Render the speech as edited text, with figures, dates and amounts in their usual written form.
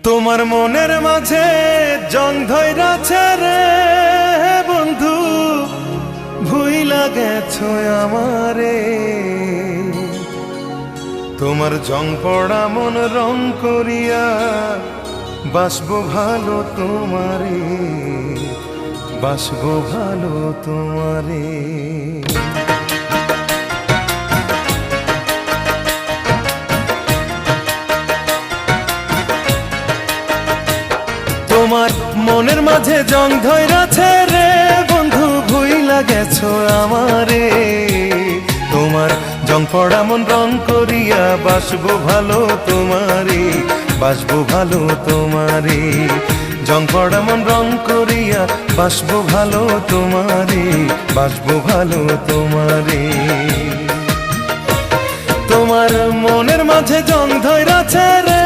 তোমার মনের মাঝে জং ধইরাছে রে বন্ধু, ভুইলা গেছো আমারে। তোমার জং পড়া মন রং করিয়া বাসবো ভালো তোমারে, বাসবো ভালো তোমারে। তোমার মনের মাঝে জং ধইরাছে রে বন্ধু, ভুইলা গেছো আমারে। তোমার জং পড়া মন রং করিয়া বাসবো ভালো তোমারে, বাসবো ভালো তোমারে। জং পড়া মন রং করিয়া বাসবো ভালো তোমারে, বাসবো ভালো তোমারে। তোমার মনের মাঝে জং ধইরাছে রে